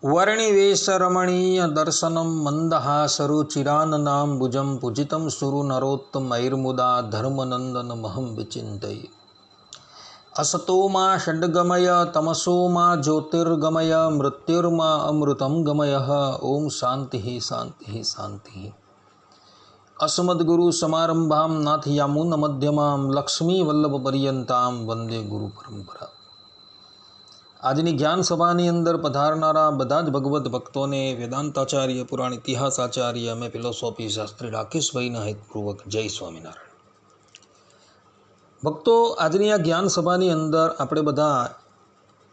वर्णिवेशरमणीय दर्शनं मन्दहासरुचिराननाम्बुजं पूजितं सुरु नरोत्तमैर्मुदा धर्मनन्दनमहं विचिन्तये। असतो मा षड्गमय तमसो मा ज्योतिर्गमय मृत्युर्मा अमृतं गमय। ओम शांति शांति शांति। अस्मद्गुरुसमारम्भां नाथयामुनमध्यमां लक्ष्मीवल्लभपर्यन्तां वंदे गुरु परंपरा। આજની જ્ઞાન સભાની અંદર પધારનારા બધા જ ભગવદ્ ભક્તોને વેદાંતાચાર્ય પુરાણ ઇતિહાસાચાર્ય અમે ફિલોસોફી શાસ્ત્રી રાકેશભાઈના હિતપૂર્વક જય સ્વામિનારાયણ। ભક્તો, આજની આ જ્ઞાન સભાની અંદર આપણે બધા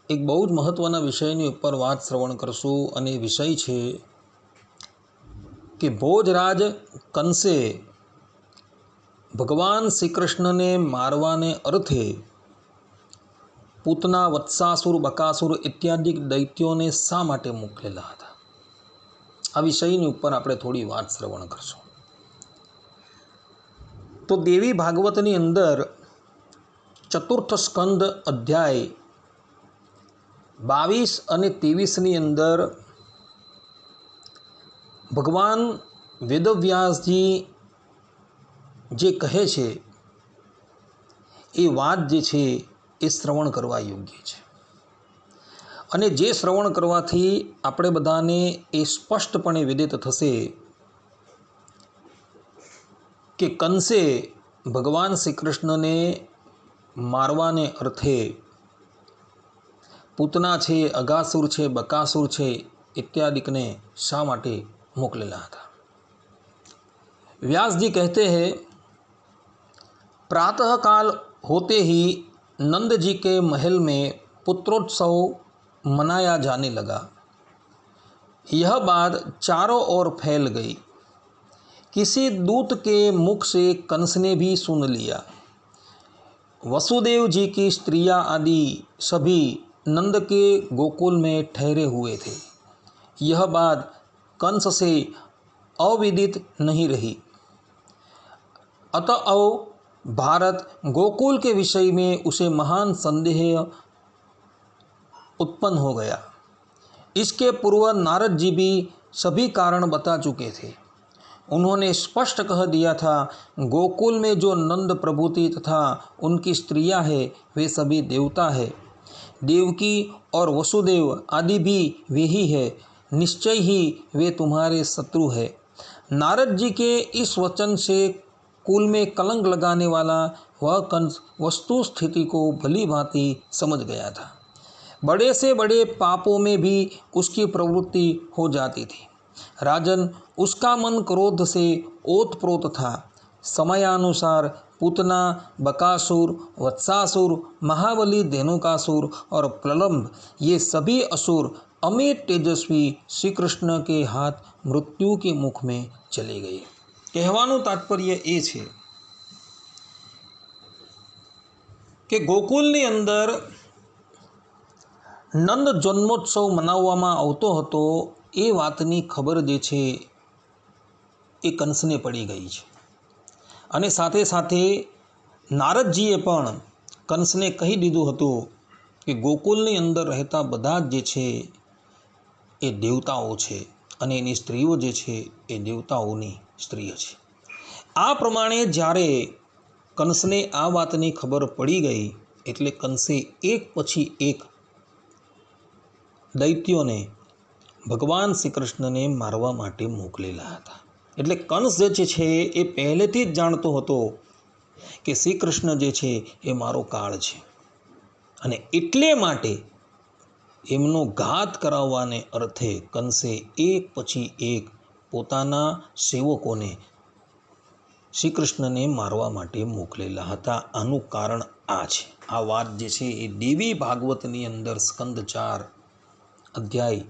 એક બહુ જ મહત્ત્વના વિષયની ઉપર વાત શ્રવણ કરશું અને એ વિષય છે કે ભોજરાજ કંસે ભગવાન શ્રી કૃષ્ણને મારવાને અર્થે પૂતના, વત્સાસુર, બકાસુર ઇત્યાદિ દૈત્યોને શા માટે મોકલેલા હતા, આ વિષયની ઉપર આપણે થોડી વાત શ્રવણ કરશું। તો દેવી ભાગવતની અંદર ચતુર્થ સ્કંદ અધ્યાય 22 અને 23ની અંદર ભગવાન વેદવ્યાસજી જે કહે છે એ વાત જે છે એ શ્રવણ કરવા યોગ્ય છે અને જે શ્રવણ કરવાથી આપણે બધાને એ સ્પષ્ટપણે વિદિત થશે કે કંસે ભગવાન શ્રી કૃષ્ણને મારવાને અર્થે પૂતના છે, અગાસુર છે, બકાસુર છે इत्यादि ने शा माटे मोकलेला था। व्यास जी कहते हैं, प्रातः काल होते ही नंद जी के महल में पुत्रोत्सव मनाया जाने लगा। यह बात चारों ओर फैल गई। किसी दूत के मुख से कंस ने भी सुन लिया। वसुदेव जी की स्त्रियां आदि सभी नंद के गोकुल में ठहरे हुए थे। यह बात कंस से अविदित नहीं रही। अतएव भारत गोकुल के विषय में उसे महान संदेह उत्पन्न हो गया। इसके पूर्व नारद जी भी सभी कारण बता चुके थे। उन्होंने स्पष्ट कह दिया था, गोकुल में जो नंद प्रभुति तथा उनकी स्त्रियां हैं वे सभी देवता है। देवकी और वसुदेव आदि भी वे ही है। निश्चय ही वे तुम्हारे शत्रु है। नारद जी के इस वचन से कुल में कलंक लगाने वाला वह कंस वस्तु स्थिति को भली भांति समझ गया था। बड़े से बड़े पापों में भी उसकी प्रवृत्ति हो जाती थी। राजन, उसका मन क्रोध से ओतप्रोत था। समयानुसार पूतना, बकासुर, वत्सासुर, महाबली, धेनुकासुर और प्रलंब ये सभी असुर अमित तेजस्वी श्री कृष्ण के हाथ मृत्यु के मुख में चले गए। कहेवानुं तात्पर्य ए छे कि गोकुलनी अंदर नंद जन्मोत्सव मनाववामां आवतो हतो ए वातनी खबर जे छे ए कंसने पड़ी गई छे अने साथे साथे नारदजीए पण कंसने कही दीधुं हतुं कि गोकुलनी अंदर रहता बधा जे छे ए देवताओं छे अने एनी स्त्रीओ जे छे ए देवताओनी स्त्रीओ छे। आ प्रमाणे ज्यारे कंसने आ वातनी खबर पड़ी गई एटले कंसे एक पछी एक दैत्योने भगवान श्री कृष्णने मारवा माटे मोकलेला हता। एटले कंस जे छे ए पहेलेथी ज जाणतो हतो कि श्री कृष्ण जे छे ए मारो काळ छे अने एटले माटे एमनो घात कराववाने अर्थे कंसे एक पछी एक पोताना सेवकोने श्री कृष्णने मारवा माटे मोकलेला हता। आनुं कारण आ छे। आ वात जे छे ए देवी भागवतनी अंदर स्कंद 4 अध्याय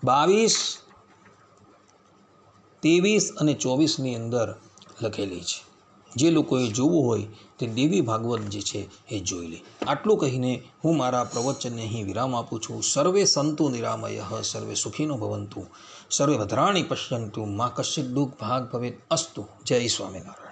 22, 23 અને 24ની અંદર લખેલી છે। જે લોકોએ જોવું હોય તે દેવી ભાગવત જે છે એ જોઈ લે। આટલું કહીને હું મારા પ્રવચનને અહીં વિરામ આપું છું। સર્વે સંતુ નિરામયઃ, સર્વે સુખીનો ભવन्तु, સર્વે ભદ્રાણિ પશ્યन्तु, મા કશ્ચિદ દુઃખ ભાગ ભવેत् અસ્તુ। જય સ્વામિનારાયણ।